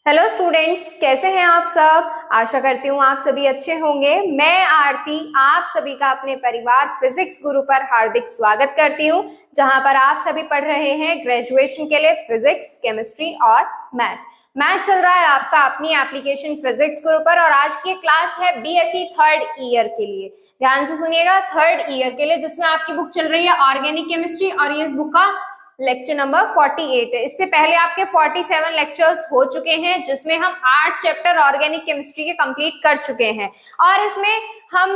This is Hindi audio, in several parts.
हेलो स्टूडेंट्स, कैसे हैं आप सब। आशा करती हूँ आप सभी अच्छे होंगे। मैं आरती आप सभी का अपने परिवार फिजिक्स गुरु पर हार्दिक स्वागत करती हूँ, जहां पर आप सभी पढ़ रहे हैं ग्रेजुएशन के लिए फिजिक्स, केमिस्ट्री और मैथ चल रहा है आपका अपनी एप्लीकेशन फिजिक्स गुरु पर। और आज की क्लास है बीएससी थर्ड ईयर के लिए। ध्यान से सुनिएगा, थर्ड ईयर के लिए, जिसमें आपकी बुक चल रही है ऑर्गेनिक केमिस्ट्री और ये इस बुक का लेक्चर नंबर 48 है। इससे पहले आपके 47 लेक्चर्स हो चुके हैं, जिसमें हम 8 चैप्टर ऑर्गेनिक केमिस्ट्री के कंप्लीट कर चुके हैं। और इसमें हम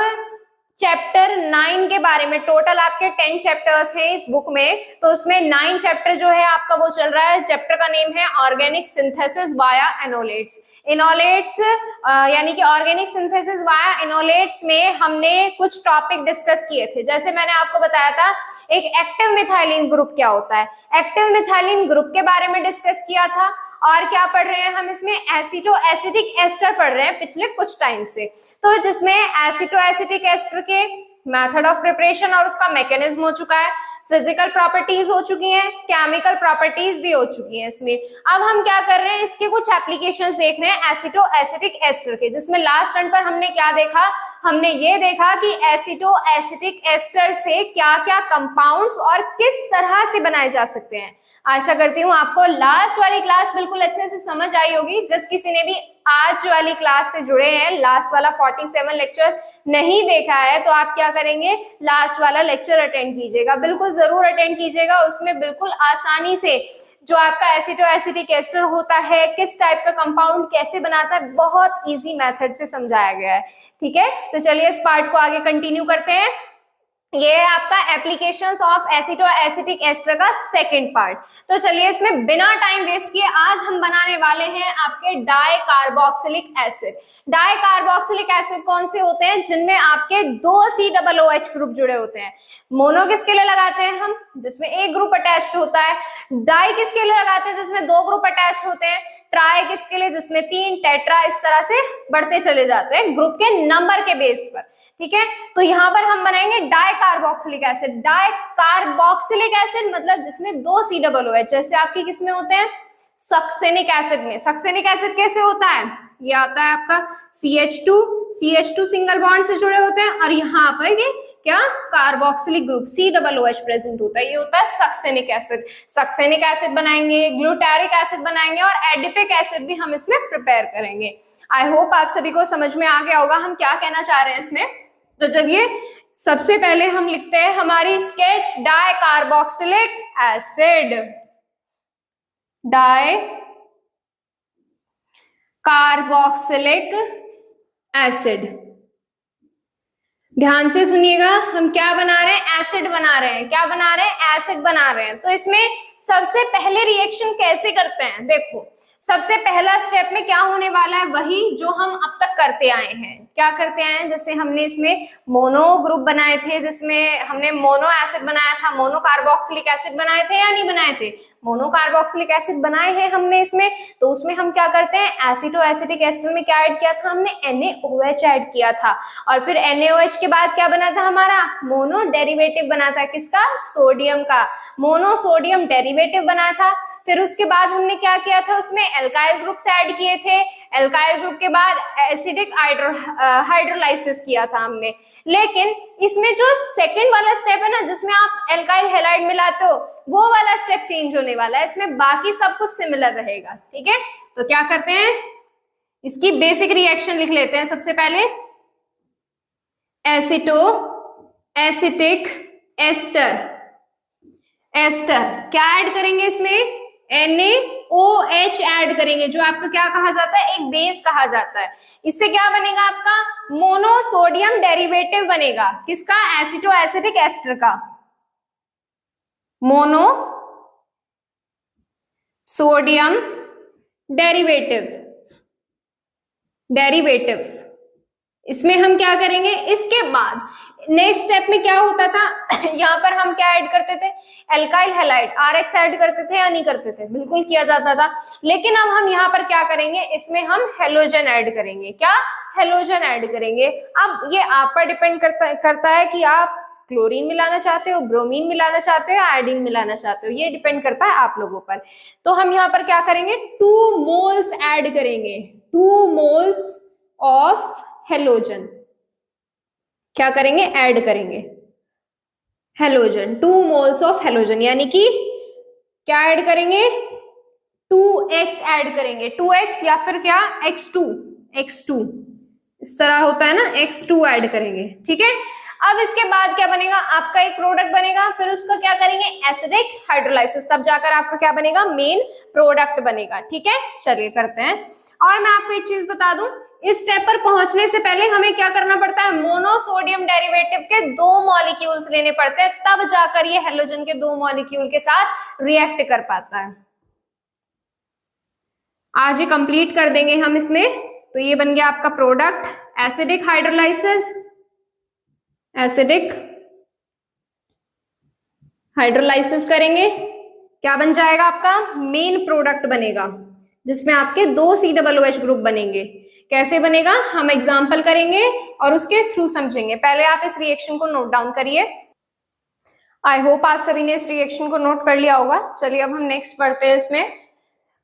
चैप्टर 9 के बारे में, टोटल आपके 10 चैप्टर्स हैं इस बुक में, तो उसमें 9 चैप्टर जो है आपका वो चल रहा है। चैप्टर का नेम है ऑर्गेनिक सिंथेसिस वाया एनोलेट्स। इनोलेट्स यानी कि ऑर्गेनिक सिंथेसिस वाया इनोलेट्स में हमने कुछ टॉपिक डिस्कस किए थे। जैसे मैंने आपको बताया था एक एक्टिव मिथाइलिन ग्रुप क्या होता है, एक्टिव मिथाइलिन ग्रुप के बारे में डिस्कस किया था। और क्या पढ़ रहे हैं हम इसमें, एसिटो एसिटिक एस्टर पढ़ रहे हैं पिछले कुछ टाइम से। तो जिसमें एसिटो एसिटिक एस्टर के मेथड ऑफ प्रिपरेशन और उसका मैकेनिज्म हो चुका है, फिजिकल प्रॉपर्टीज हो चुकी हैं, केमिकल प्रॉपर्टीज भी हो चुकी हैं इसमें। अब हम क्या कर रहे हैं, इसके कुछ एप्लीकेशंस देख रहे हैं एसिटो एसिटिक एस्टर के, जिसमें लास्ट टर्न पर हमने क्या देखा, हमने ये देखा कि एसिटो एसिटिक एस्टर से क्या क्या कंपाउंड्स और किस तरह से बनाए जा सकते हैं। आशा करती हूँ आपको लास्ट वाली क्लास बिल्कुल अच्छे से समझ आई होगी। जिस किसी ने भी आज वाली क्लास से जुड़े हैं, लास्ट वाला 47 लेक्चर नहीं देखा है, तो आप क्या करेंगे, लास्ट वाला लेक्चर अटेंड कीजिएगा, बिल्कुल जरूर अटेंड कीजिएगा। उसमें बिल्कुल आसानी से जो आपका एसिटो एसिटिक एस्टर होता है, किस टाइप का कंपाउंड कैसे बनाता है, बहुत इजी मेथड से समझाया गया है। ठीक है, तो चलिए इस पार्ट को आगे कंटिन्यू करते हैं। ये है आपका applications of aceto acetic ester का सेकंड पार्ट। तो चलिए इसमें बिना टाइम वेस्ट किए आज हम बनाने वाले हैं आपके di carboxylic acid. Di carboxylic acid कौन से होते हैं, जिनमें आपके 2 COOH ग्रुप जुड़े होते हैं। मोनो किसके लिए लगाते हैं हम, जिसमें एक ग्रुप अटैच्ड होता है। डाई किसके लिए लगाते हैं, जिसमें 2 ग्रुप अटैच्ड होते हैं। ट्राई किसके लिए, जिसमें 3, टेट्रा, इस तरह से बढ़ते चले जाते हैं ग्रुप के नंबर के बेस पर। ठीक है, तो यहां पर हम बनाएंगे di carboxylic acid. Di carboxylic acid मतलब जिसमें 2 COOH, जैसे आपके किसमें होते हैं, सक्सेनिक एसिड में। सक्सेनिक एसिड कैसे होता है, ये आता है आपका CH2 सिंगल बॉन्ड से जुड़े होते हैं, और यहाँ पर ये क्या, कार्बोक्सिलिक ग्रुप COOH प्रेजेंट होता है, ये होता है सक्सेनिक एसिड। सक्सेनिक एसिड बनाएंगे, ग्लूटारिक एसिड बनाएंगे और एडिपिक एसिड भी हम इसमें प्रिपेयर करेंगे। आई होप आप सभी को समझ में आ गया होगा हम क्या कहना चाह रहे हैं इसमें। तो चलिए सबसे पहले हम लिखते हैं हमारी sketch, di carboxylic acid. Di carboxylic acid, ध्यान से सुनिएगा, हम क्या बना रहे हैं, एसिड बना रहे हैं। क्या बना रहे हैं, एसिड बना रहे हैं। तो इसमें सबसे पहले रिएक्शन कैसे करते हैं, देखो सबसे पहला स्टेप में क्या होने वाला है, वही जो हम अब तक करते आए हैं। क्या करते आए हैं, जैसे हमने इसमें मोनो ग्रुप बनाए थे, जिसमें हमने मोनो एसिड बनाया था, मोनो कार्बोक्सिलिक एसिड बनाए थे या नहीं बनाए थे, मोनो कार्बोक्सिलिक एसिड बनाए हैं हमने इसमें। तो उसमें हम क्या करते हैं, एसिटो एसिटिक एस्टर में क्या ऐड किया था हमने, NaOH ऐड किया था। और फिर NaOH के बाद क्या बना था हमारा, मोनो डेरिवेटिव बना था, किसका, सोडियम का, मोनो सोडियम डेरिवेटिव बना था। फिर उसके बाद हमने क्या किया था, उसमें एल्काइल ग्रुप्स ऐड किए थे। एल्काइल ग्रुप के बाद एसिडिक हाइड्रोलाइसिस किया था हमने। लेकिन इसमें जो सेकंड वाला स्टेप है ना, जिसमें आप एल्काइल हैलाइड मिलाते हो, वो वाला स्टेप चेंज होने वाला है। इसमें बाकी सब कुछ सिमिलर रहेगा। ठीक है, तो क्या करते हैं, इसकी बेसिक रिएक्शन लिख लेते हैं सबसे पहले। एसिटो एसिटिक एस्टर, एस्टर क्या ऐड करेंगे इसमें, NaOH ऐड करेंगे, जो आपका क्या कहा जाता है, एक बेस कहा जाता है। इससे क्या बनेगा आपका, मोनोसोडियम डेरिवेटिव बनेगा, किसका, एसिटो एसिटिक एस्टर का, मोनो सोडियम डेरिवेटिव। इसमें हम क्या करेंगे, इसके बाद नेक्स्ट स्टेप में क्या होता था यहाँ पर हम क्या ऐड करते थे, एल्काइल हैलाइड RX ऐड करते थे या नहीं करते थे, बिल्कुल किया जाता था। लेकिन अब हम यहाँ पर क्या करेंगे, इसमें हम हेलोजन ऐड करेंगे। क्या, हेलोजन ऐड करेंगे। अब ये आप पर डिपेंड करता है कि आप क्लोरीन मिलाना चाहते हो, ब्रोमीन मिलाना चाहते हो, आयोडीन मिलाना चाहते हो, ये डिपेंड करता है आप लोगों पर। तो हम यहाँ पर क्या करेंगे, 2 मोल्स ऐड करेंगे, 2 मोल्स ऑफ हेलोजन। क्या करेंगे, ऐड करेंगे हेलोजन, 2 मोल्स ऑफ हेलोजन, यानी कि क्या ऐड करेंगे, 2x ऐड करेंगे, 2x या फिर क्या x2 इस तरह होता है ना, x2 ऐड करेंगे, ठीक है। अब इसके बाद क्या बनेगा, आपका एक प्रोडक्ट बनेगा, फिर उसका क्या करेंगे, एसिडिक हाइड्रोलाइसिस, तब जाकर आपका क्या बनेगा, मेन प्रोडक्ट बनेगा, ठीक है। चलिए करते हैं। और मैं आपको एक चीज बता दूं, इस स्टेप पर पहुंचने से पहले हमें क्या करना पड़ता है, मोनोसोडियम डेरिवेटिव के 2 मॉलिक्यूल्स लेने पड़ते हैं, तब जाकर ये हेलोजन के 2 मॉलिक्यूल के साथ रिएक्ट कर पाता है। आज ये कंप्लीट कर देंगे हम इसमें। तो ये बन गया आपका product, acidic hydrolysis, acidic hydrolysis करेंगे, क्या बन जाएगा, आपका मेन प्रोडक्ट बनेगा, जिसमें आपके 2 COOH ग्रुप बनेंगे। कैसे बनेगा, हम एग्जांपल करेंगे और उसके थ्रू समझेंगे। पहले आप इस रिएक्शन को नोट डाउन करिए। आई होप आप सभी ने इस रिएक्शन को नोट कर लिया होगा। चलिए अब हम नेक्स्ट पढ़ते हैं इसमें।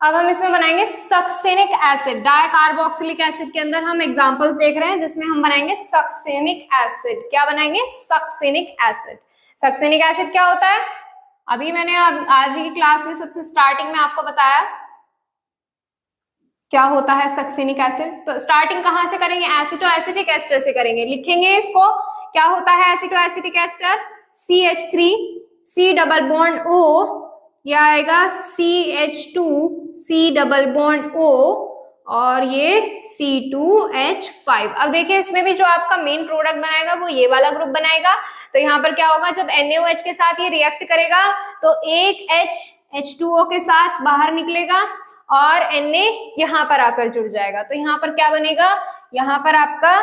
अब हम इसमें बनाएंगे सक्सेनिक एसिड, डाइकार्बोक्सिलिक एसिड के अंदर हम एग्जांपल्स देख रहे हैं, जिसमें हम बनाएंगे सक्सेनिक एसिड। क्या बनाएंगे, सक्सेनिक एसिड। सक्सेनिक एसिड क्या होता है, अभी मैंने आज की क्लास में सबसे स्टार्टिंग में आपको बताया क्या होता है सक्सेनिक एसिड। तो स्टार्टिंग कहां से करेंगे, एसिटो एसिटिक एस्टर से करेंगे। लिखेंगे इसको, क्या होता है aceto acetic ester, CH3 C double bond O, यह आएगा CH2 C double bond O, और ये C2H5। अब देखिए इसमें भी जो आपका मेन प्रोडक्ट बनाएगा वो ये वाला ग्रुप बनाएगा। तो यहाँ पर क्या होगा, जब NaOH के साथ ये रिएक्ट करेगा तो एक H H2O के साथ बाहर निकलेगा और Na यहाँ पर आकर जुड़ जाएगा। तो यहाँ पर क्या बनेगा, यहाँ पर आपका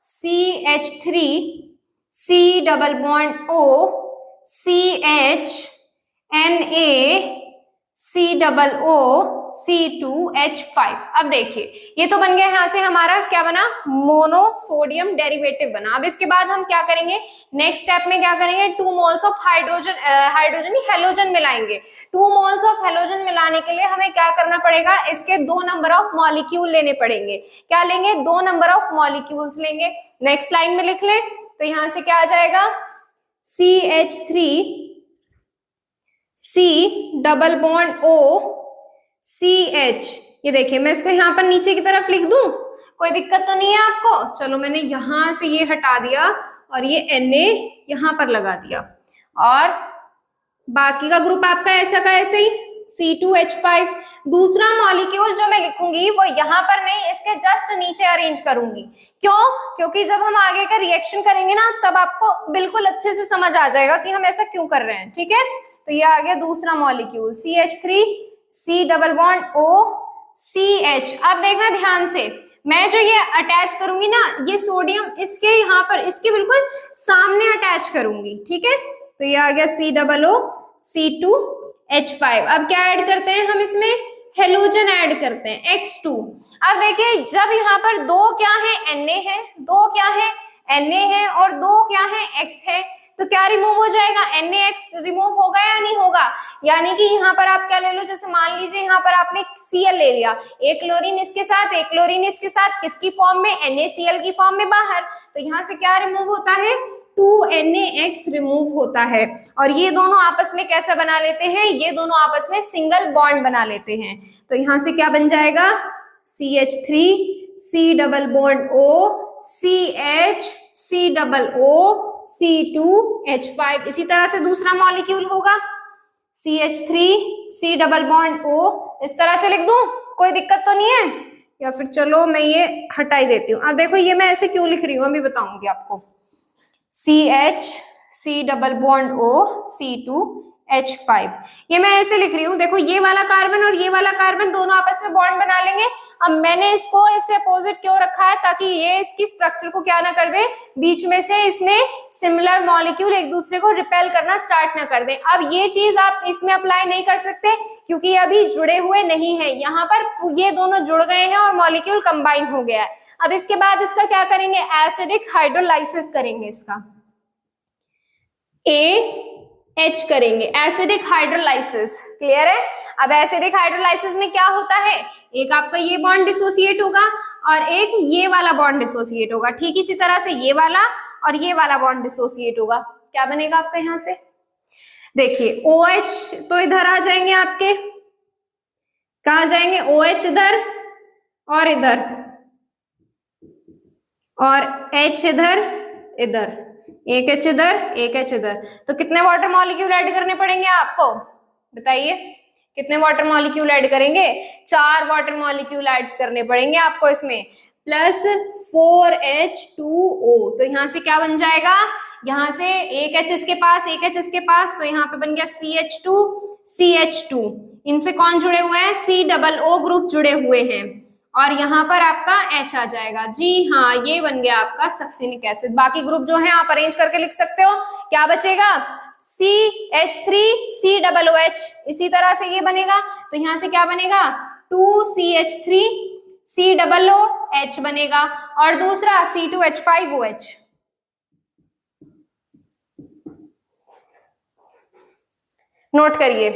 CH3 C double bond O CH Na C double O C2H5। अब देखिए ये तो बन गया, यहाँ से हमारा क्या बना, मोनोसोडियम डेरिवेटिव बना। अब इसके बाद हम क्या करेंगे, नेक्स्ट स्टेप में क्या करेंगे, 2 मोल्स ऑफ हेलोजन मिलाएंगे। 2 मोल्स ऑफ हेलोजन मिलाने के लिए हमें क्या करना पड़ेगा, इसके 2 नंबर ऑफ मॉलिक्यूल लेने पड़ेंगे। क्या लेंगे, 2 नंबर ऑफ मॉलिक्यूल्स लेंगे। नेक्स्ट लाइन में लिख ले, तो यहां से क्या आ जाएगा, CH3 C double bond O CH। ये देखिए मैं इसको यहाँ पर नीचे की तरफ लिख दूं, कोई दिक्कत तो नहीं है आपको। चलो मैंने यहां से ये हटा दिया और ये Na यहां पर लगा दिया, और बाकी का ग्रुप आपका ऐसा का ऐसे ही C2H5। दूसरा मॉलिक्यूल जो मैं लिखूंगी वो यहाँ पर नहीं, इसके जस्ट नीचे अरेंज करूंगी। क्यों, क्योंकि जब हम आगे का रिएक्शन करेंगे ना, तब आपको बिल्कुल अच्छे से समझ आ जाएगा कि हम ऐसा क्यों कर रहे हैं, ठीक है। तो ये आ गया दूसरा molecule CH3 C double bond O CH। अब देखना ध्यान से, मैं जो ये अटैच करूंगी ना, ये सोडियम इसके यहाँ पर, इसके बिल्कुल सामने अटैच करूंगी, ठीक है। तो ये आ गया C डबल O C2H5। अब क्या ऐड करते हैं हम इसमें, हेलोजन ऐड करते हैं X2। अब देखिए जब यहाँ पर 2 क्या है, Na है, 2 क्या है, Na है, और 2 क्या है, X है, तो क्या रिमूव हो जाएगा, NaX रिमूव होगा या नहीं होगा। यानी कि यहाँ पर आप क्या ले लो, जैसे मान लीजिए यहाँ पर आपने Cl ले लिया, एक क्लोरीन इसके साथ, एक क्लोरीन इसके साथ, किसकी फॉर्म में, NaCl की फॉर्म में बाहर। तो यहाँ से क्या रिमूव होता है, 2NaX रिमूव होता है, और ये दोनों आपस में कैसा बना लेते हैं, ये दोनों आपस में सिंगल बॉन्ड बना लेते हैं। तो यहाँ से क्या बन जाएगा, CH3 C double bond O CH C double O C2H5। इसी तरह से दूसरा मॉलिक्यूल होगा CH3 C double bond O, इस तरह से लिख दूं, कोई दिक्कत तो नहीं है, या फिर चलो मैं ये हटा ही देती हूँ। अब देखो ये मैं ऐसे क्यों लिख रही हूँ, अभी बताऊंगी आपको। CH C double bond O C2H5, ये मैं ऐसे लिख रही हूँ। देखो ये वाला कार्बन और ये वाला कार्बन दोनों आपस में बॉन्ड बना लेंगे। अब मैंने इसको इससे अपोजिट क्यों रखा है, ताकि ये इसकी स्ट्रक्चर को क्या ना कर दे, बीच में से इसमें सिमिलर मॉलिक्यूल एक दूसरे को रिपेल करना स्टार्ट ना कर दे। अब ये चीज आप इसमें अप्लाई नहीं कर सकते, क्योंकि अभी जुड़े हुए नहीं है, यहाँ पर ये दोनों जुड़ गए हैं और मॉलिक्यूल कंबाइन हो गया है। अब इसके बाद इसका क्या करेंगे, एसिडिक हाइड्रोलाइसिस करेंगे इसका। AH करेंगे, एसिडिक हाइड्रोलाइसिस। क्लियर है? अब एसिडिक हाइड्रोलाइसिस में क्या होता है, एक आपका ये बॉन्ड डिसोसिएट होगा और एक ये वाला बॉन्ड डिसोसिएट होगा। ठीक इसी तरह से ये वाला और ये वाला बॉन्ड डिसोसिएट होगा। क्या बनेगा आपका यहाँ से, देखिए OH तो इधर आ जाएंगे आपके, कहा जाएंगे OH इधर और इधर, और H इधर इधर, एक H इधर एक H इधर। तो कितने वाटर मॉलिक्यूल ऐड करने पड़ेंगे आपको, बताइए कितने वाटर मॉलिक्यूल ऐड करेंगे, 4 वाटर मॉलिक्यूल ऐड करने पड़ेंगे आपको इसमें, प्लस 4H2O। तो यहाँ से क्या बन जाएगा, यहाँ से एक H इसके पास एक H इसके पास, तो यहाँ पे बन गया CH2 CH2। इनसे कौन जुड़े हुए हैं, COO ग्रुप जुड़े हुए हैं, और यहाँ पर आपका H आ जाएगा। जी हाँ, ये बन गया आपका सक्सिनिक एसिड। बाकी ग्रुप जो है आप अरेंज करके लिख सकते हो। क्या बचेगा, CH3 COOH, इसी तरह से ये बनेगा। तो यहाँ से क्या बनेगा, 2CH3 COOH बनेगा, और दूसरा C2H5OH। नोट करिए,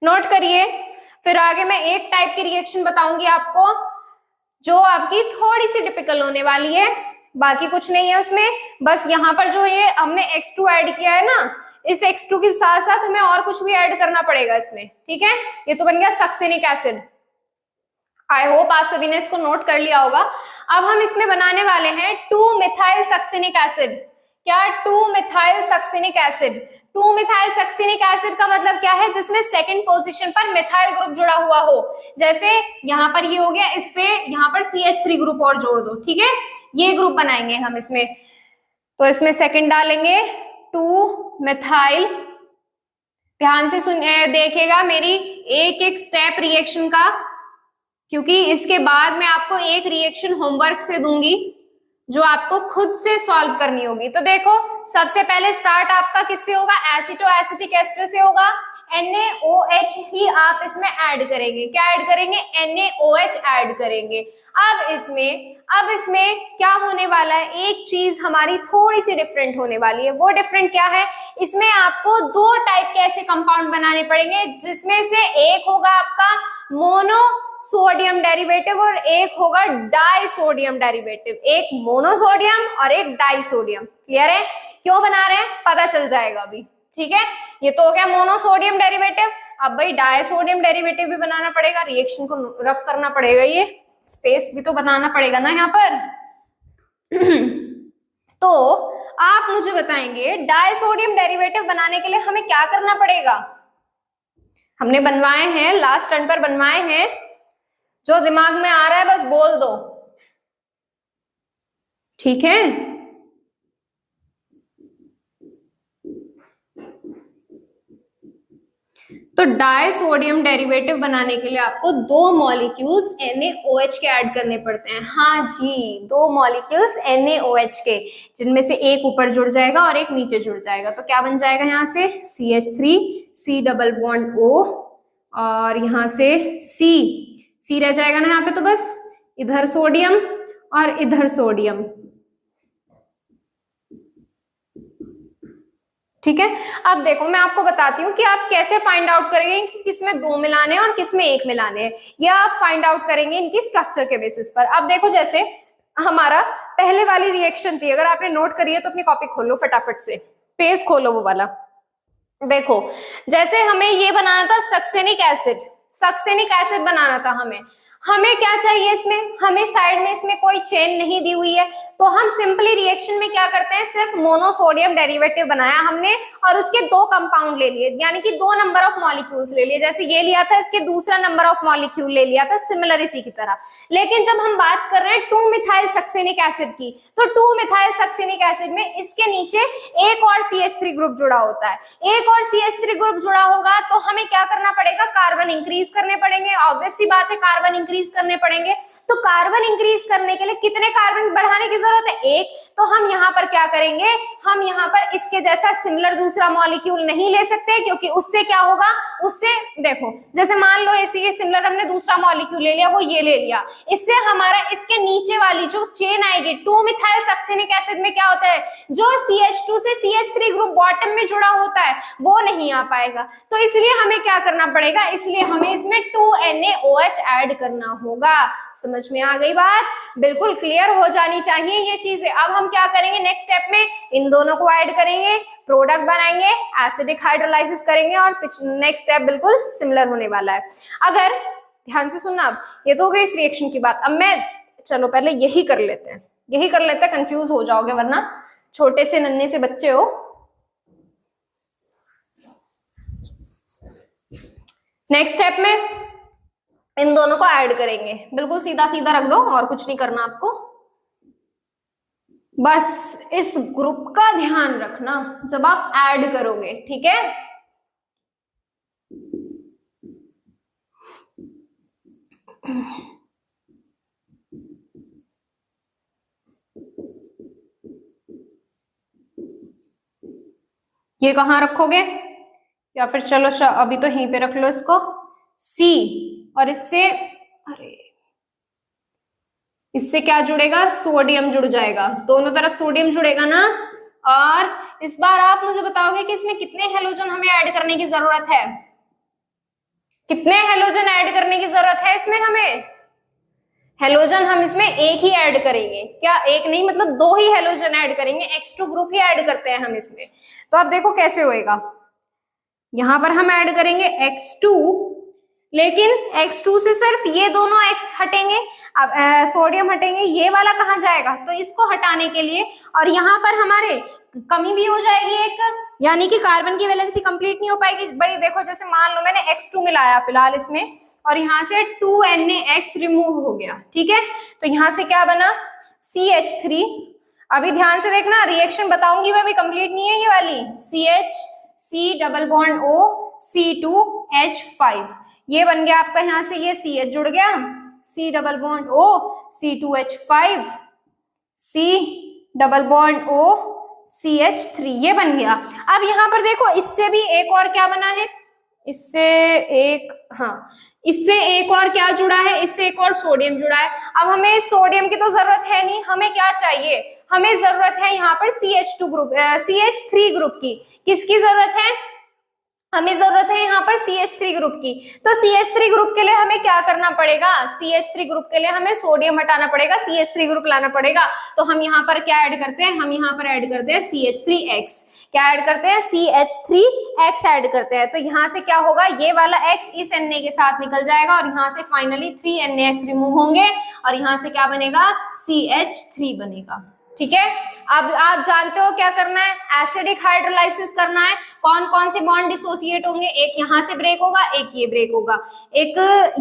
नोट करिए। फिर आगे मैं एक टाइप की रिएक्शन बताऊंगी आपको जो आपकी थोड़ी सी टिपिकल होने वाली है, बाकी कुछ नहीं है उसमें। बस यहाँ पर जो ये हमने X2 ऐड किया है ना, इस X2 के साथ साथ हमें और कुछ भी ऐड करना पड़ेगा इसमें। ठीक है, ये तो बन गया सक्सिनिक एसिड। आई होप आप सभी ने इसको नोट कर लिया होगा। अब हम इसमें बनाने वाले हैं 2-मिथाइल सक्सिनिक एसिड। क्या, 2-मिथाइल सक्सिनिक एसिड। 2-मिथाइल सक्सिनिक एसिड का मतलब क्या है, जिसमें सेकंड पोजीशन पर मिथाइल ग्रुप जुड़ा हुआ हो। जैसे यहाँ पर ये हो गया, इस पे यहाँ पर CH3 ग्रुप और जोड़ दो। ठीक है, ये ग्रुप बनाएंगे हम इसमें। तो इसमें सेकंड डालेंगे 2-मिथाइल। ध्यान से सुन देखिएगा मेरी एक एक स्टेप रिएक्शन का, क्योंकि इसके बाद मैं आपको एक रिएक्शन होमवर्क से दूंगी जो आपको खुद से सॉल्व करनी होगी। तो देखो, सबसे पहले स्टार्ट आपका किससे होगा, एसिटो एसिटिक एस्टर से होगा। NaOH ही आप इसमें ऐड करेंगे। क्या ऐड करेंगे, NaOH ऐड करेंगे। अब इसमें क्या होने वाला है, एक चीज हमारी थोड़ी सी डिफरेंट होने वाली है। वो डिफरेंट क्या है, इसमें आपको 2 टाइप के ऐसे कंपाउंड बनाने पड़ेंगे, जिसमें से एक होगा आपका मोनो सोडियम डेरिवेटिव और एक होगा डाई सोडियम डेरिवेटिव। एक मोनोसोडियम और एक डाई सोडियम। क्लियर है, क्यों बना रहे हैं पता चल जाएगा अभी। ठीक है, ये तो हो गया मोनोसोडियम डेरिवेटिव। अब भाई डाई सोडियम डेरिवेटिव भी बनाना पड़ेगा, रिएक्शन को रफ करना पड़ेगा, ये स्पेस भी तो बनाना पड़ेगा ना यहाँ पर। तो आप मुझे बताएंगे डाई सोडियम डेरिवेटिव बनाने के लिए हमें क्या करना पड़ेगा। हमने बनवाए हैं, लास्ट टर्न पर बनवाए हैं, जो दिमाग में आ रहा है बस बोल दो। ठीक है, तो डाई सोडियम डेरिवेटिव बनाने के लिए आपको 2 मॉलिक्यूल्स NaOH के ऐड करने पड़ते हैं। हाँ जी, 2 मॉलिक्यूल्स NaOH के, जिनमें से एक ऊपर जुड़ जाएगा और एक नीचे जुड़ जाएगा। तो क्या बन जाएगा, यहाँ से CH3 C double bond O, और यहाँ से C रह जाएगा ना यहाँ पे, तो बस इधर सोडियम और इधर सोडियम। ठीक है, अब देखो मैं आपको बताती हूँ कि आप कैसे फाइंड आउट करेंगे कि किसमें 2 मिलाने हैं और किसमें 1 मिलाने हैं। यह आप फाइंड आउट करेंगे इनकी स्ट्रक्चर के बेसिस पर। अब देखो, जैसे हमारा पहले वाली रिएक्शन थी, अगर आपने नोट करी है तो अपनी कॉपी खोलो फटाफट से, पेज खोलो वो वाला। देखो, जैसे हमें ये बनाना था सक्सेनिक एसिड बनाना था हमें क्या चाहिए इसमें, हमें साइड में इसमें कोई चेन नहीं दी हुई है, तो हम सिंपली रिएक्शन में क्या करते हैं, सिर्फ मोनोसोडियम डेरिवेटिव बनाया हमने और उसके 2 कंपाउंड ले लिए, यानी कि 2 नंबर ऑफ मॉलिक्यूल्स ले लिए। जैसे ये लिया था, इसके दूसरा नंबर ऑफ मॉलिक्यूल ले लिया था, सिमिलर इसी की तरह। लेकिन जब हम बात कर रहे हैं 2-मिथाइल सक्सेनिक एसिड की, तो 2-मिथाइल सक्सेनिक एसिड में इसके नीचे एक और CH3 ग्रुप जुड़ा होता है। एक और CH3 ग्रुप जुड़ा होगा तो हमें क्या करना पड़ेगा, कार्बन इंक्रीज करने पड़ेंगे। ऑब्वियस सी बात है, कार्बन इंक्रीज करने पड़ेंगे। तो कार्बन इंक्रीज करने के लिए कितने कार्बन बढ़ाने की जरूरत है? एक। तो हम यहाँ पर क्या करेंगे, हम यहाँ पर इसके जैसा सिमिलर दूसरा मॉलिक्यूल नहीं ले सकते, क्योंकि उससे क्या होगा, उससे देखो जैसे मान लो ऐसे ये सिमिलर हमने दूसरा मॉलिक्यूल ले लिया, वो ये ले लिया, इससे हमारा इसके नीचे वाली जो चेन आएगी 2 मिथाइल सक्सेनिक एसिड में क्या होता है, जो CH2 से CH3 ग्रुप बॉटम में जुड़ा होता है वो नहीं आ पाएगा। तो इसलिए हमें क्या करना पड़ेगा, इसलिए हमें इसमें 2NaOH ऐड करना होगा। समझ में आ गई बात? बिल्कुल क्लियर हो जानी चाहिए ये चीजें। अब हम क्या करेंगे नेक्स्ट स्टेप में, इन दोनों को ऐड करेंगे, प्रोडक्ट बनाएंगे, एसिडिक हाइड्रोलाइसिस करेंगे और नेक्स्ट स्टेप बिल्कुल सिमिलर होने वाला है। अगर ध्यान से सुनना, अब ये तो हो गई इस रिएक्शन की बात। अब मैं चलो पहले यही कर लेते हैं, यही कर लेते हैं, कंफ्यूज हो जाओगे वरना छोटे से नन्हे से बच्चे हो। नेक्स्ट स्टेप में इन दोनों को ऐड करेंगे, बिल्कुल सीधा सीधा रख दो और कुछ नहीं करना आपको, बस इस ग्रुप का ध्यान रखना जब आप ऐड करोगे, ठीक है। ये कहाँ रखोगे, या फिर चलो अभी तो यहीं पे रख लो इसको, C, और इससे अरे इससे क्या जुड़ेगा, सोडियम जुड़ जाएगा, दोनों तरफ सोडियम जुड़ेगा ना। और इस बार आप मुझे बताओगे कि इसमें कितने हेलोजन हमें ऐड करने की जरूरत है, कितने हेलोजन ऐड करने की जरूरत है इसमें हमें? हेलोजन हम इसमें एक ही ऐड करेंगे, क्या एक नहीं मतलब 2 ही हेलोजन ऐड करेंगे, X2 ग्रुप ही ऐड करते हैं हम इसमें। तो अब देखो कैसे होएगा, यहां पर हम ऐड करेंगे X2, लेकिन X2 से सिर्फ ये दोनों X हटेंगे, अब सोडियम हटेंगे, ये वाला कहाँ जाएगा, तो इसको हटाने के लिए, और यहाँ पर हमारे कमी भी हो जाएगी एक, यानी कि कार्बन की वैलेंसी कंप्लीट नहीं हो पाएगी। भाई देखो जैसे मान लो मैंने X2 मिलाया फिलहाल इसमें, और यहाँ से 2NaX रिमूव हो गया, ठीक है, तो यहाँ से क्या बना, CH3। अभी ध्यान से देखना, रिएक्शन बताऊंगी मैं, भी कंप्लीट नहीं है ये वाली, CH, C double bond O, C2H5, ये बन गया आपका, यहाँ से ये CH जुड़ गया, C double bond O, C2H5, C double bond O, CH3, ये बन गया। अब यहाँ पर देखो इससे भी एक और क्या बना है, इससे एक, हाँ इससे एक और क्या जुड़ा है, इससे एक और सोडियम जुड़ा है। अब हमें सोडियम की तो जरूरत है नहीं, हमें क्या चाहिए, हमें जरूरत है यहाँ पर CH2 ग्रुप, CH3 ग्रुप की। किसकी जरूरत है, हमें जरूरत है यहाँ पर CH3 ग्रुप की। तो CH3 ग्रुप के लिए हमें क्या करना पड़ेगा, CH3 ग्रुप के लिए हमें सोडियम हटाना पड़ेगा, CH3 ग्रुप लाना पड़ेगा। तो हम यहाँ पर क्या ऐड करते हैं, हम यहाँ पर ऐड करते हैं CH3X, क्या ऐड करते हैं, CH3X ऐड करते हैं। तो यहाँ से क्या होगा, ये वाला X इस Na के साथ निकल जाएगा, और यहाँ से फाइनली 3NaX रिमूव होंगे, और यहाँ से क्या बनेगा, CH3 बनेगा, ठीक है। अब आप जानते हो क्या करना है, एसिडिक हाइड्रोलाइसिस करना है। कौन कौन से बॉन्ड डिसोसिएट होंगे, एक यहाँ से ब्रेक होगा, एक ये ब्रेक होगा, एक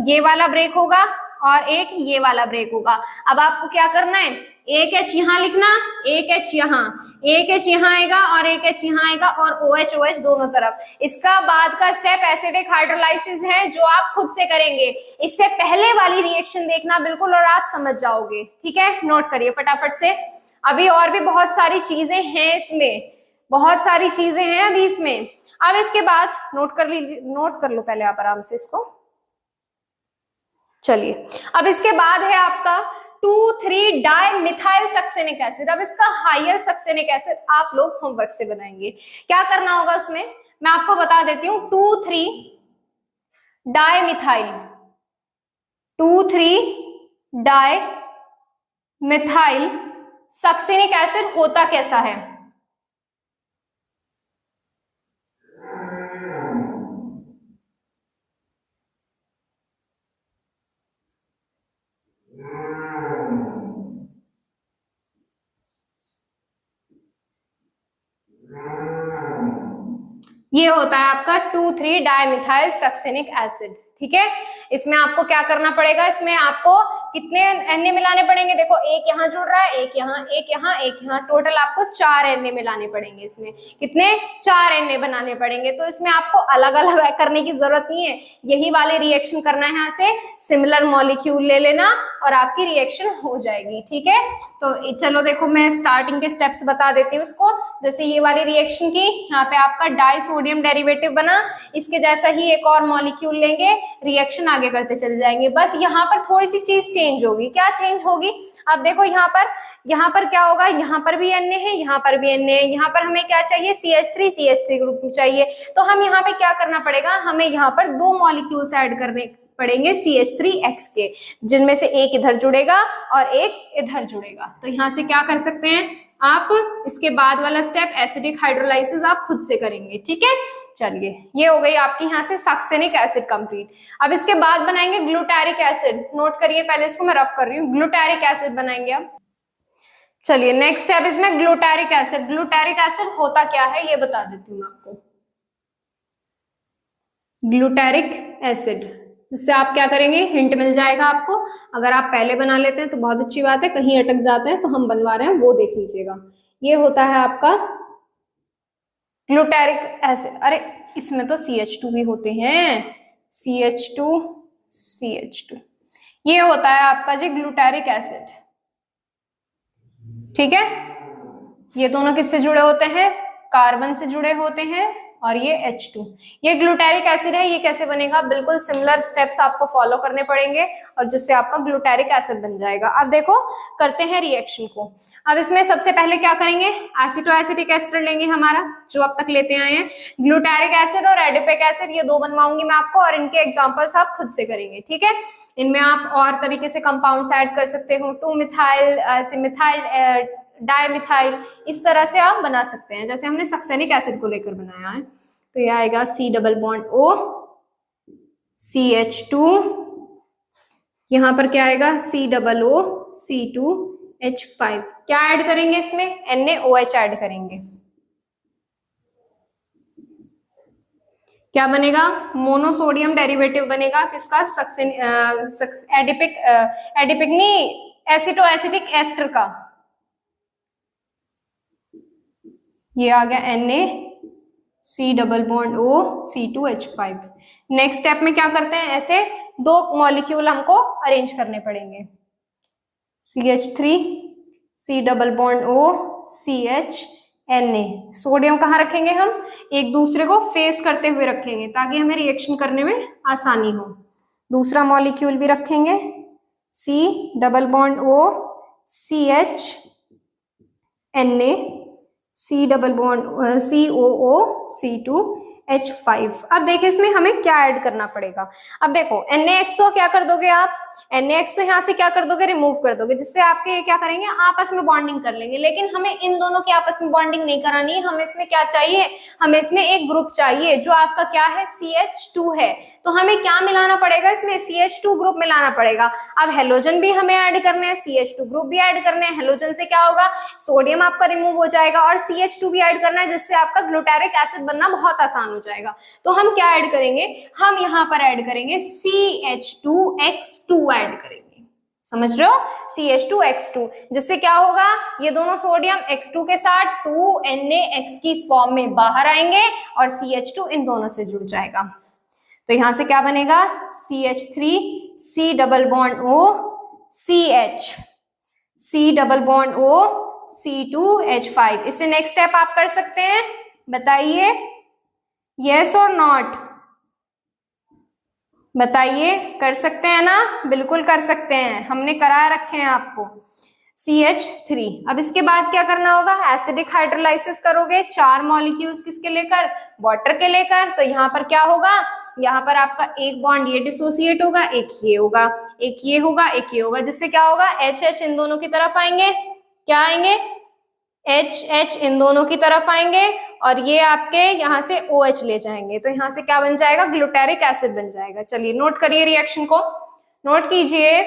ये वाला ब्रेक होगा, और एक ये वाला ब्रेक होगा। अब आपको क्या करना है, एक H यहाँ लिखना, एक H यहाँ, एक H यहाँ आएगा और एक H यहाँ आएगा, और OH OH दोनों तरफ। इसका बाद का स्टेप एसिडिक हाइड्रोलाइसिस है, जो आप खुद से करेंगे। इससे पहले वाली रिएक्शन देखना बिल्कुल, और आप समझ जाओगे, ठीक है। नोट करिए फटाफट से, अभी और भी बहुत सारी चीजें हैं इसमें, बहुत सारी चीजें हैं अभी इसमें। अब इसके बाद नोट कर लीजिए, नोट कर लो पहले आप आराम से इसको। चलिए अब इसके बाद है आपका 2,3 डाइमिथाइल सक्सेनिक एसिड। अब इसका हायर सक्सेनिक एसिड आप लोग होमवर्क से बनाएंगे। क्या करना होगा उसमें, मैं आपको बता देती हूँ। 2,3 डाइमिथाइल, 2,3 डाइमिथाइल सक्सेनिक एसिड होता कैसा है, ये होता है आपका 2,3 डाइमिथाइल सक्सेनिक एसिड, ठीक है। इसमें आपको क्या करना पड़ेगा, इसमें आपको कितने Na मिलाने पड़ेंगे, देखो एक यहाँ जुड़ रहा है, एक यहाँ, एक यहाँ, एक यहाँ, टोटल आपको 4 Na मिलाने पड़ेंगे। इसमें कितने, 4 Na बनाने पड़ेंगे। तो इसमें आपको अलग अलग करने की जरूरत नहीं है, यही वाले रिएक्शन करना है, यहाँ से सिमिलर मॉलिक्यूल ले लेना और आपकी रिएक्शन हो जाएगी। ठीक है, तो चलो देखो मैं स्टार्टिंग के स्टेप्स बता देती हूँ उसको। जैसे ये वाली रिएक्शन की, यहाँ पे आपका डाई सोडियम डेरिवेटिव बना, इसके जैसा ही एक और मॉलिक्यूल लेंगे, रिएक्शन आगे करते चले जाएंगे। बस यहाँ पर थोड़ी सी चीज चेंज होगी। क्या चेंज होगी, अब देखो यहाँ पर क्या होगा, यहाँ पर भी Na है, यहाँ पर भी Na है, यहाँ पर हमें क्या चाहिए, CH3 ग्रुप चाहिए। तो हम यहाँ पे क्या करना पड़ेगा, हमें यहाँ पर 2 मॉलिक्यूल्स ऐड करने पड़ेंगे CH3X के, जिनमें से एक इधर जुड़ेगा और एक इधर जुड़ेगा। तो यहाँ से क्या कर सकते हैं आप, इसके बाद वाला स्टेप एसिडिक हाइड्रोलाइसिस आप खुद से करेंगे। ठीक है, चलिए ये हो गई आपकी यहाँ से सक्सेनिक एसिड कंप्लीट। अब इसके बाद बनाएंगे ग्लूटारिक एसिड। नोट करिए, पहले इसको मैं रफ कर रही हूँ, ग्लूटारिक एसिड बनाएंगे अब। चलिए नेक्स्ट स्टेप इसमें ग्लूटारिक एसिड। ग्लूटारिक एसिड होता क्या है ये बता देती हूँ आपको। ग्लूटारिक एसिड, इससे आप क्या करेंगे, हिंट मिल जाएगा आपको। अगर आप पहले बना लेते हैं तो बहुत अच्छी बात है, कहीं अटक जाते हैं तो हम बनवा रहे हैं वो देख लीजिएगा। ये होता है आपका ग्लूटारिक एसिड। अरे इसमें तो CH2 भी होते हैं, CH2 ये होता है आपका जी ग्लूटारिक एसिड। ठीक है, ये दोनों किससे जुड़े होते हैं, कार्बन से जुड़े होते हैं, और ये H2, ये ग्लूटारिक एसिड है। ये कैसे बनेगा, बिल्कुल सिमिलर स्टेप्स आपको फॉलो करने पड़ेंगे और जिससे आपका ग्लूटारिक एसिड बन जाएगा। अब देखो करते हैं रिएक्शन को। अब इसमें सबसे पहले क्या करेंगे, एसिटोएसिटिक एस्टर लेंगे हमारा, जो अब तक लेते आए हैं। ग्लूटारिक एसिड और एडिपिक एसिड, ये 2 बनवाऊंगी मैं आपको, और इनके एग्जांपल्स आप खुद से करेंगे। ठीक है, इनमें आप और तरीके से कंपाउंड्स ऐड कर सकते हो, 2-मिथाइल, ऐसे मिथाइल, डाइमिथाइल, इस तरह से आप बना सकते हैं, जैसे हमने सक्सेनिक एसिड को लेकर बनाया है। तो ये आएगा C+O CH2, यहां पर क्या आएगा COO C2H5। क्या ऐड करेंगे इसमें, NaOH ऐड करेंगे। क्या बनेगा, मोनोसोडियम डेरिवेटिव बनेगा किसका, एडिपिक नहीं, एसिटोएसिटिक एस्टर का। ये आ गया NaCO C2H5। नेक्स्ट स्टेप में क्या करते हैं, ऐसे 2 मॉलिक्यूल हमको अरेंज करने पड़ेंगे, CH3 C+O CH Na। Sodium कहाँ रखेंगे, हम एक दूसरे को फेस करते हुए रखेंगे ताकि हमें रिएक्शन करने में आसानी हो। दूसरा मॉलिक्यूल भी रखेंगे C+O CH Na COO C2H5। अब देखिए इसमें हमें क्या ऐड करना पड़ेगा। अब देखो NaX तो क्या कर दोगे आप, NaX तो यहाँ से क्या कर दोगे, रिमूव कर दोगे, जिससे आपके क्या करेंगे, आपस में बॉन्डिंग कर लेंगे। लेकिन हमें इन दोनों की आपस में बॉन्डिंग नहीं करानी है, हमें इसमें क्या चाहिए, हमें इसमें एक ग्रुप चाहिए जो आपका क्या है, CH2 है। तो हमें क्या मिलाना पड़ेगा, इसमें CH2 ग्रुप मिलाना पड़ेगा। अब हेलोजन भी हमें ऐड करने हैं, CH2 ग्रुप भी ऐड करने हैं। हेलोजन से क्या होगा, सोडियम आपका रिमूव हो जाएगा, और CH2 भी ऐड करना है, जिससे आपका ग्लूटारिक एसिड बनना बहुत आसान हो जाएगा। तो हम क्या ऐड करेंगे, हम यहाँ पर ऐड करेंगे CH2X2 ऐड करेंगे, समझ रहे हो, CH2X2, जिससे क्या होगा, ये दोनों सोडियम X2 के साथ 2NaX की फॉर्म में बाहर आएंगे और CH2 इन दोनों से जुड़ जाएगा। तो यहां से क्या बनेगा, CH3 C+O CH C+O C2H5। इससे नेक्स्ट स्टेप आप कर सकते हैं, बताइए, यस और नॉट, बताइए, कर सकते हैं ना, बिल्कुल कर सकते हैं, हमने करा रखे हैं आपको। CH3, अब इसके बाद क्या करना होगा, एसिडिक हाइड्रोलाइसिस करोगे 4 मॉलिक्यूल्स किसके लेकर, वाटर के लेकर। तो यहाँ पर क्या होगा, यहाँ पर आपका एक बॉन्ड ये डिसोसिएट होगा, एक ये होगा, एक ये होगा, एक ये होगा, जिससे क्या होगा, HH इन दोनों की तरफ आएंगे, क्या आएंगे, HH इन दोनों की तरफ आएंगे, और ये आपके यहाँ से OH ले जाएंगे। तो यहाँ से क्या बन जाएगा, ग्लूटारिक एसिड बन जाएगा। चलिए नोट करिए, रिएक्शन को नोट कीजिए।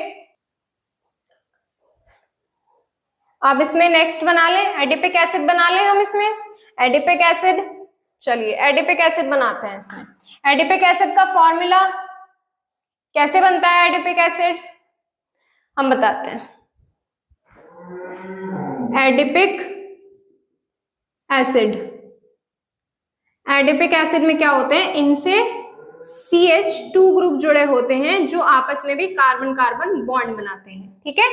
अब इसमें नेक्स्ट बना ले, एडिपिक एसिड बना ले हम इसमें, एडिपिक एसिड। चलिए एडिपिक एसिड बनाते हैं इसमें। एडिपिक एसिड का फॉर्मूला कैसे बनता है, एडिपिक एसिड, हम बताते हैं। एडिपिक एसिड, एडिपिक एसिड में क्या होते हैं, इनसे CH2 ग्रुप जुड़े होते हैं जो आपस में भी कार्बन कार्बन बॉन्ड बनाते हैं। ठीक है,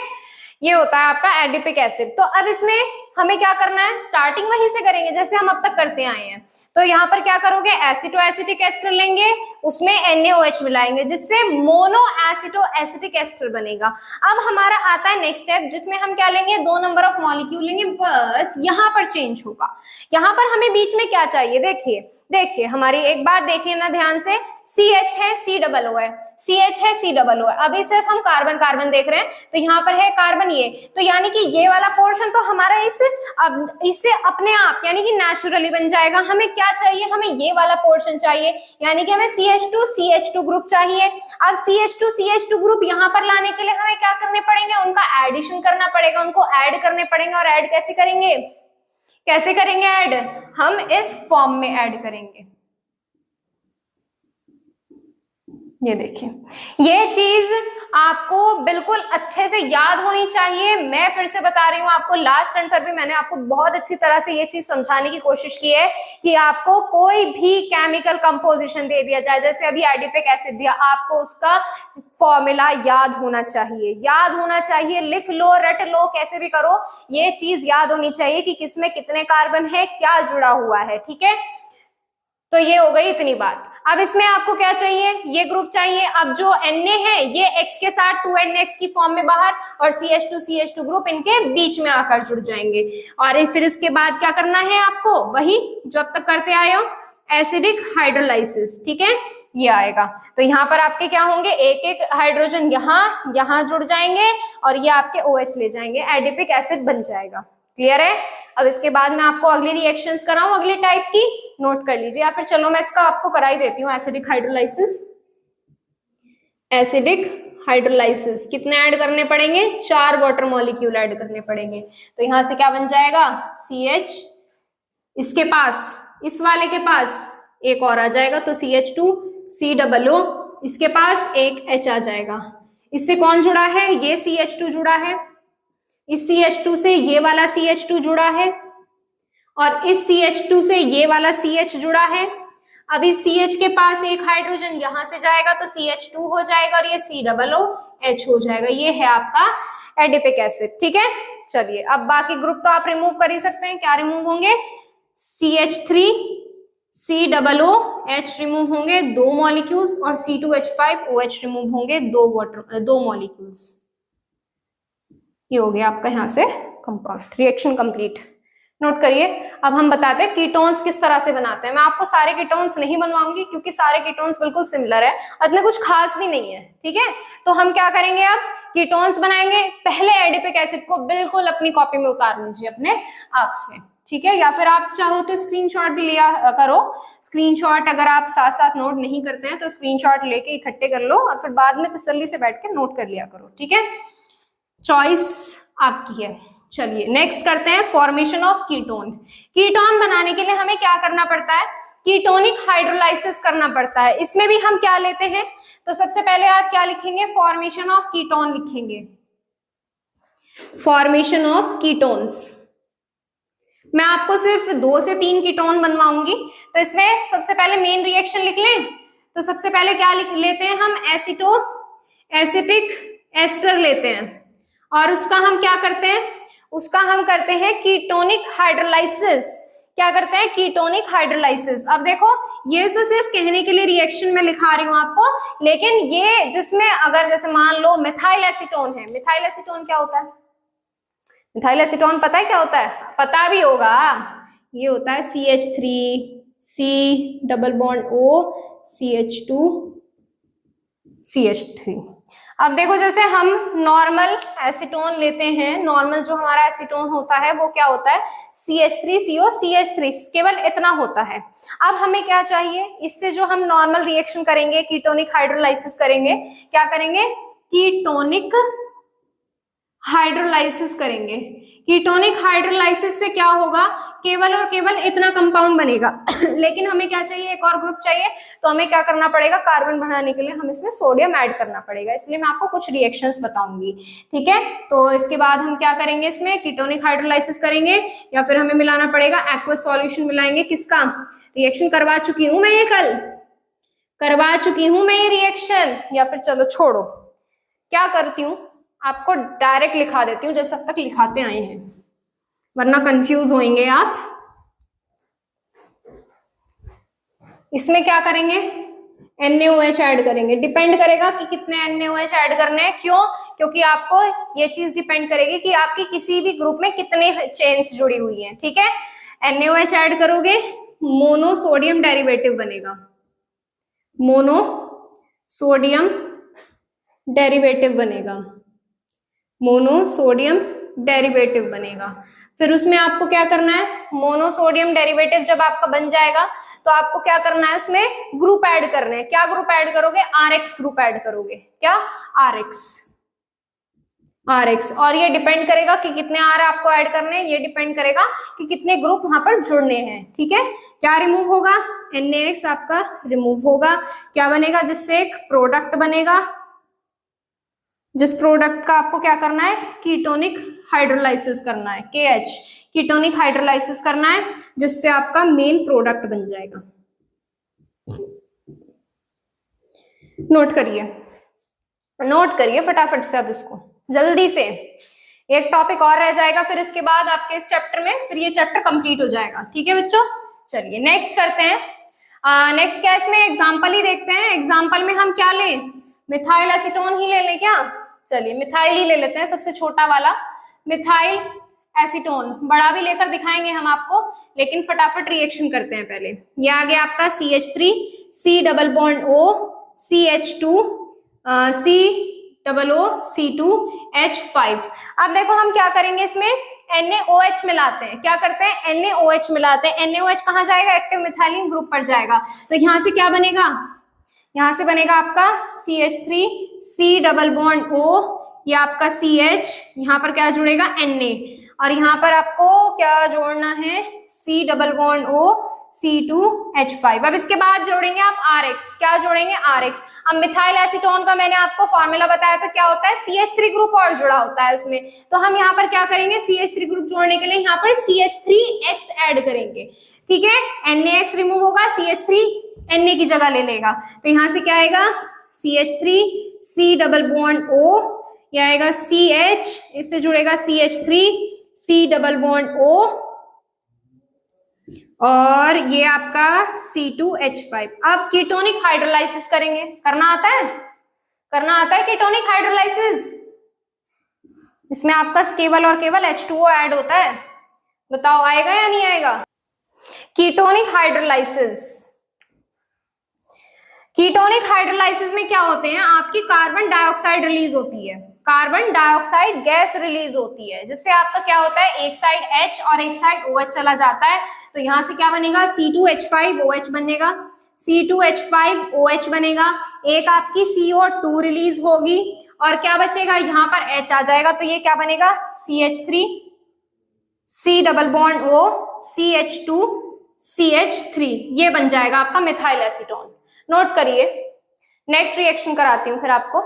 ये होता है आपका एडिपिक एसिड। तो अब इसमें हमें क्या करना है, स्टार्टिंग वहीं से करेंगे जैसे हम अब तक करते आए हैं। तो यहाँ पर क्या करोगे, एसिटो एसिटिक एस्टर लेंगे, उसमें NaOH मिलाएंगे जिससे मोनो एसिटो एसिटिक एस्टर बनेगा। अब हमारा आता है नेक्स्ट स्टेप जिसमें हम क्या लेंगे, 2 नंबर ऑफ मॉलिक्यूल लेंगे, बस यहाँ पर चेंज होगा। यहाँ पर हमें बीच में क्या चाहिए, देखिए देखिए हमारी एक बात देखिए ना ध्यान से, CH है COO है, CH है COO है। अभी सिर्फ हम कार्बन कार्बन देख रहे हैं, तो यहाँ पर है कार्बन ये, तो यानी कि ये वाला पोर्शन तो हमारा इससे अपने आप यानी कि नेचुरली बन जाएगा। हमें क्या चाहिए, हमें ये वाला पोर्शन चाहिए, यानी कि हमें CH2 ग्रुप चाहिए। अब CH2 ग्रुप यहाँ पर लाने के लिए हमें क्या करने पड़ेंगे, उनका एडिशन करना पड़ेगा, उनको ऐड करने पड़ेंगे। और ऐड कैसे करेंगे, कैसे करेंगे ऐड, हम इस फॉर्म में ऐड करेंगे। ये देखिए, ये चीज आपको बिल्कुल अच्छे से याद होनी चाहिए। मैं फिर से बता रही हूँ आपको, लास्ट टर्न पर भी मैंने आपको बहुत अच्छी तरह से ये चीज समझाने की कोशिश की है कि आपको कोई भी केमिकल कंपोजिशन दे दिया जाए, जैसे अभी एडिपिक एसिड दिया, आपको उसका फॉर्मूला याद होना चाहिए, याद होना चाहिए। लिख लो, रट लो, कैसे भी करो, ये चीज याद होनी चाहिए कि किसमें कितने कार्बन है, क्या जुड़ा हुआ है। ठीक है, तो ये हो गई इतनी बात। अब इसमें आपको क्या चाहिए, ये चाहिए। अब जो Na है ये X के साथ 2NX की फॉर्म में बाहर, और CH2 ग्रुप इनके बीच में आकर जुड़ जाएंगे। और फिर इसके बाद क्या करना है आपको, वही जो अब तक करते आए हो, एसिडिक हाइड्रोलाइसिस। ठीक है, ये आएगा। तो यहाँ पर आपके क्या होंगे, एक एक हाइड्रोजन यहाँ जुड़ जाएंगे और ये आपके OH ले जाएंगे, एडिपिक एसिड बन जाएगा। क्लियर है। अब इसके बाद मैं आपको अगली रिएक्शंस कराऊं, अगली टाइप की, नोट कर लीजिए, या फिर चलो मैं इसका आपको करा ही देती हूँ। एसिडिक हाइड्रोलाइसिस, एसिडिक हाइड्रोलाइसिस कितने ऐड करने पड़ेंगे, 4 वाटर मॉलिक्यूल ऐड करने पड़ेंगे। तो यहां से क्या बन जाएगा, CH, इसके पास, इस वाले के पास एक और आ जाएगा तो CH2 COO, इसके पास एक H आ जाएगा। इससे कौन जुड़ा है, ये CH2 जुड़ा है, इस CH2 से ये वाला CH2 जुड़ा है, और इस CH2 से ये वाला CH जुड़ा है। अब इस CH के पास एक हाइड्रोजन यहां से जाएगा तो CH2 हो जाएगा, और ये COOH हो जाएगा। ये है आपका एडिपिक एसिड। ठीक है, चलिए अब बाकी ग्रुप तो आप रिमूव कर ही सकते हैं। क्या रिमूव होंगे, CH3 COOH रिमूव होंगे 2 मॉलिक्यूल्स, और C2H5OH रिमूव होंगे 2 मॉलिक्यूल्स। ये हो गया आपका यहाँ से कंपाउंड, रिएक्शन कंप्लीट। नोट करिए। अब हम बताते हैं कीटोन्स किस तरह से बनाते हैं। मैं आपको सारे कीटोन्स नहीं बनवाऊंगी क्योंकि सारे कीटोन्स बिल्कुल सिमिलर है, इतने कुछ खास भी नहीं है। ठीक है, तो हम क्या करेंगे, अब कीटोन्स बनाएंगे। पहले एडिपिक एसिड को बिल्कुल अपनी कॉपी में उतार लीजिए अपने आप से। ठीक है, या फिर आप चाहो तो स्क्रीनशॉट भी लिया करो। स्क्रीनशॉट अगर आप साथ साथ नोट नहीं करते हैं तो स्क्रीनशॉट लेके इकट्ठे कर लो और फिर बाद में तसल्ली से बैठ के नोट कर लिया करो। ठीक है, चॉइस आपकी है। चलिए नेक्स्ट करते हैं फॉर्मेशन ऑफ कीटोन। कीटोन बनाने के लिए हमें क्या करना पड़ता है, कीटोनिक हाइड्रोलाइसिस करना पड़ता है। इसमें भी हम क्या लेते हैं, तो सबसे पहले आप क्या लिखेंगे, फॉर्मेशन ऑफ कीटोन लिखेंगे, फॉर्मेशन ऑफ कीटोन्स। मैं आपको सिर्फ 2 से 3 कीटोन बनवाऊंगी, तो इसमें सबसे पहले मेन रिएक्शन लिख लें। तो सबसे पहले क्या लिख लेते हैं हम, एसिटिक एस्टर लेते हैं, और उसका हम क्या करते हैं, उसका हम करते हैं कीटोनिक हाइड्रोलाइसिस। क्या करते हैं, कीटोनिक हाइड्रोलाइसिस। अब देखो ये तो सिर्फ कहने के लिए रिएक्शन में लिखा रही हूं आपको, लेकिन ये जिसमें अगर जैसे मान लो मिथाइल एसीटोन है, मिथाइल एसीटोन क्या होता है, मिथाइल एसीटोन पता है क्या होता है, पता भी होगा, ये होता है CH3 C double bond O CH2 CH3। अब देखो जैसे हम नॉर्मल एसीटोन लेते हैं, नॉर्मल जो हमारा एसीटोन होता है वो क्या होता है, CH3CO CH3, केवल इतना होता है। अब हमें क्या चाहिए, इससे जो हम नॉर्मल रिएक्शन करेंगे, कीटोनिक हाइड्रोलाइसिस करेंगे, क्या करेंगे, कीटोनिक हाइड्रोलाइसिस करेंगे। कीटोनिक हाइड्रोलाइसिस से क्या होगा, केवल और केवल इतना कंपाउंड बनेगा लेकिन हमें क्या चाहिए, एक और ग्रुप चाहिए, तो हमें क्या करना पड़ेगा, कार्बन बढ़ाने के लिए हम इसमें सोडियम ऐड करना पड़ेगा। इसलिए मैं आपको कुछ रिएक्शंस बताऊंगी, ठीक है। तो इसके बाद हम क्या करेंगे, इसमें कीटोनिक हाइड्रोलाइसिस करेंगे या फिर हमें मिलाना पड़ेगा एक्वस सॉल्यूशन मिलाएंगे। किसका रिएक्शन करवा चुकी हूं मैं, ये कल करवा चुकी हूं मैं ये रिएक्शन, या फिर चलो छोड़ो, क्या करती हूँ आपको डायरेक्ट लिखा देती हूँ जैसे अब तक लिखाते आए हैं, वरना कंफ्यूज होंगे आप। इसमें क्या करेंगे, NaOH ऐड करेंगे। डिपेंड करेगा कि कितने NaOH ऐड करने हैं, क्यों, क्योंकि आपको ये चीज डिपेंड करेगी कि आपकी किसी भी ग्रुप में कितने चेन्स जुड़ी हुई हैं, ठीक है। NaOH ऐड करोगे, मोनो सोडियम डेरिवेटिव बनेगा, मोनो सोडियम डेरिवेटिव बनेगा, मोनो सोडियम डेरिवेटिव बनेगा। फिर उसमें आपको क्या करना है, मोनो सोडियम डेरिवेटिव जब आपका बन जाएगा तो आपको क्या करना है, उसमें ग्रुप ऐड करने हैं। क्या ग्रुप ऐड करोगे, RX ग्रुप ऐड करोगे। क्या, RX। और ये डिपेंड करेगा कि कितने R आपको ऐड करने हैं, ये डिपेंड करेगा कि कितने ग्रुप वहां पर जुड़ने हैं, ठीक है। क्या रिमूव होगा, NaX आपका रिमूव होगा। क्या बनेगा, जिससे एक प्रोडक्ट बनेगा, जिस प्रोडक्ट का आपको क्या करना है, कीटोनिक हाइड्रोलाइसिस करना है, KH कीटोनिक हाइड्रोलाइसिस करना है, जिससे आपका मेन प्रोडक्ट बन जाएगा। नोट करिए, नोट करिए फटाफट से, अब इसको जल्दी से, एक टॉपिक और रह जाएगा, फिर इसके बाद आपके इस चैप्टर में फिर ये चैप्टर कंप्लीट हो जाएगा, ठीक है बच्चों। चलिए नेक्स्ट करते हैं। नेक्स्ट क्या, इसमें एग्जांपल ही देखते हैं। एग्जांपल में हम क्या लें, मिथाइल एसीटोन ही ले लें क्या, चलिए मिथाइल ही ले लेते हैं, सबसे छोटा वाला मिथाइल एसीटोन। बड़ा भी लेकर दिखाएंगे हम आपको, लेकिन फटाफट रिएक्शन करते हैं पहले। ये आ गया आपका CH3 C double bond O CH2 COO C2 H5। अब देखो हम क्या करेंगे, इसमें NaOH मिलाते हैं। क्या करते हैं, NaOH मिलाते हैं। NaOH कहाँ जाएगा, एक्टिव मिथाइलिन ग्रुप पर जाएगा। तो यहां से क्या बनेगा, यहां से बनेगा आपका CH3 C double bond O, ये आपका CH, यहाँ पर क्या जुड़ेगा Na, और यहाँ पर आपको क्या जोड़ना है, C double bond O C2 H5। अब इसके बाद जोड़ेंगे आप RX। क्या जोड़ेंगे, RX। अब मिथाइल एसीटोन का मैंने आपको फॉर्मूला बताया था, क्या होता है, CH3 ग्रुप और जुड़ा होता है उसमें। तो हम यहाँ पर क्या करेंगे, CH3 ग्रुप जोड़ने के लिए यहाँ पर CH3X ऐड करेंगे, ठीक है। NaX रिमूव होगा, CH3 Na की जगह ले लेगा। तो यहाँ से क्या आएगा, CH3 C double bond O, यह आएगा CH, इससे जुड़ेगा CH3 C double bond O, और ये आपका C2H5। अब कीटोनिक हाइड्रोलाइसिस करेंगे। करना आता है, करना आता है कीटोनिक हाइड्रोलाइसिस। इसमें आपका केवल और केवल H2O ऐड होता है, बताओ आएगा या नहीं आएगा। कीटोनिक हाइड्रोलाइसिस, कीटोनिक हाइड्रोलाइसिस में क्या होते हैं, आपकी कार्बन डाइऑक्साइड रिलीज होती है, कार्बन डाइऑक्साइड गैस रिलीज होती है, जिससे आपका क्या होता है, एक साइड H और एक साइड OH चला जाता है। तो यहां से क्या बनेगा, C2H5OH बनेगा, C2H5OH बनेगा। एक आपकी CO2 रिलीज होगी और क्या बचेगा, यहाँ पर H आ जाएगा। तो ये क्या बनेगा, CH3 C double bond O CH2 CH3, ये बन जाएगा आपका मिथाइल एसीटोन। नोट करिए, नेक्स्ट रिएक्शन कराती हूं फिर आपको।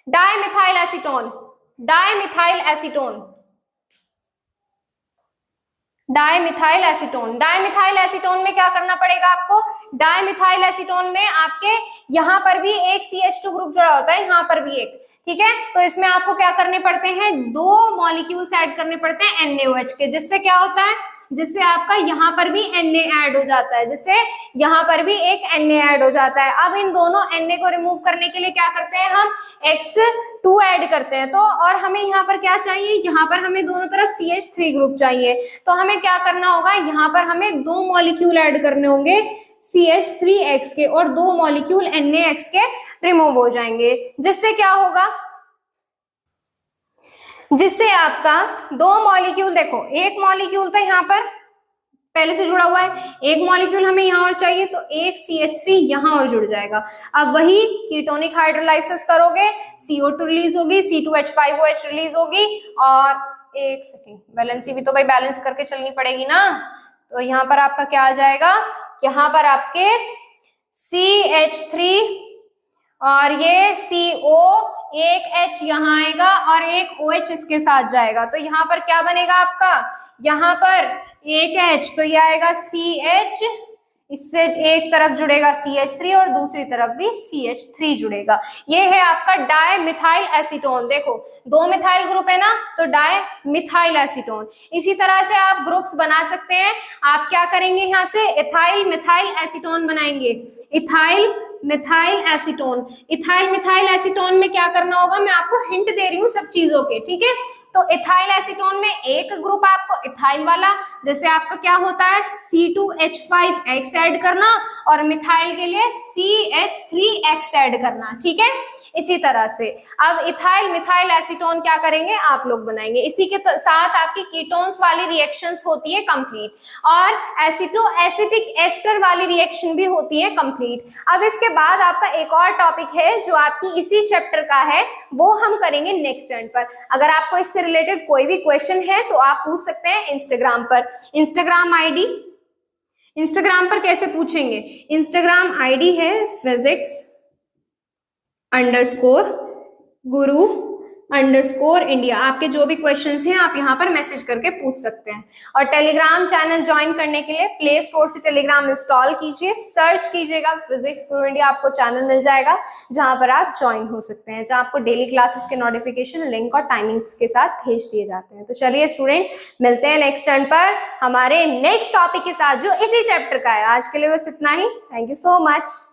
Dimethyl acetone, dimethyl acetone, dimethyl acetone. Dimethyl acetone में क्या करना पड़ेगा आपको, डाइमिथाइल एसीटोन में आपके यहाँ पर भी एक CH2 ग्रुप जुड़ा होता है, यहाँ पर भी एक, ठीक है। तो इसमें आपको क्या करने पड़ते हैं, 2 मॉलिक्यूल्स ऐड करने पड़ते हैं NaOH के, जिससे क्या होता है, जिससे आपका यहाँ पर भी Na ऐड हो जाता है, जिससे यहाँ पर भी एक Na ऐड हो जाता है। अब इन दोनों Na को रिमूव करने के लिए क्या करते हैं, हम X2 ऐड करते हैं। तो और हमें यहाँ पर क्या चाहिए, यहाँ पर हमें दोनों तरफ CH3 ग्रुप चाहिए। तो हमें क्या करना होगा, यहाँ पर हमें 2 मॉलिक्यूल ऐड करने होंगे CH3X के, और 2 मॉलिक्यूल NaX के रिमूव हो जाएंगे, जिससे क्या होगा, जिससे आपका 2 मॉलिक्यूल, देखो एक मॉलिक्यूल था यहाँ पर, पहले से जुड़ा हुआ है, एक मॉलिक्यूल हमें यहाँ और चाहिए तो एक CH3 यहाँ और जुड़ जाएगा। अब वही कीटोनिक हाइड्रोलाइसिस करोगे, CO2 रिलीज होगी, C2H5OH रिलीज होगी, और एक सेकेंड, बैलेंसी भी तो भाई बैलेंस करके चलनी पड़ेगी ना। तो यहाँ पर आपका क्या आ जाएगा, यहाँ पर आपके CH3 और ये CO, एक H यहाँ आएगा और एक OH इसके साथ जाएगा, तो यहाँ पर क्या बनेगा आपका, यहाँ पर एक H तो ये आएगा CH, इससे एक तरफ जुड़ेगा CH3 और दूसरी तरफ भी CH3 जुड़ेगा। ये है आपका डाई मिथाइल एसीटोन। देखो 2 मिथाइल ग्रुप है ना, तो डाई मिथाइल एसीटोन। इसी तरह से आप ग्रुप्स बना सकते हैं। आप क्या करेंगे, यहाँ से इथाइल मिथाइल एसीटोन बनाएंगे, ethyl methyl acetone. Ethyl methyl acetone में क्या करना होगा, मैं आपको हिंट दे रही हूँ सब चीजों के, ठीक है। तो इथाइल एसीटोन में एक ग्रुप आपको इथाइल वाला, जैसे आपका क्या होता है C2H5X ऐड करना, और मिथाइल के लिए CH3X ऐड करना, ठीक है। इसी तरह से अब इथाइल मिथाइल एसीटोन क्या करेंगे, आप लोग बनाएंगे। इसी के साथ आपकी कीटोन्स वाली रिएक्शंस होती है कंप्लीट, और एसिटो एसिटिक एस्टर वाली रिएक्शन भी होती है कंप्लीट। अब इसके बाद आपका एक और टॉपिक है जो आपकी इसी चैप्टर का है, वो हम करेंगे नेक्स्ट टर्न पर। अगर आपको इससे रिलेटेड कोई भी क्वेश्चन है तो आप पूछ सकते हैं इंस्टाग्राम पर। इंस्टाग्राम आईडी, इंस्टाग्राम पर कैसे पूछेंगे, इंस्टाग्राम आईडी है physics_guru_India। आपके जो भी क्वेश्चंस हैं आप यहाँ पर मैसेज करके पूछ सकते हैं। और टेलीग्राम चैनल ज्वाइन करने के लिए प्ले स्टोर से टेलीग्राम इंस्टॉल कीजिए, सर्च कीजिएगा फिजिक्स गुरु इंडिया, आपको चैनल मिल जाएगा जहां पर आप ज्वाइन हो सकते हैं, जहां आपको डेली क्लासेस के नोटिफिकेशन, लिंक और टाइमिंग्स के साथ भेज दिए जाते हैं। तो चलिए स्टूडेंट, मिलते हैं नेक्स्ट टर्न पर हमारे नेक्स्ट टॉपिक के साथ जो इसी चैप्टर का है। आज के लिए बस इतना ही। Thank you so much.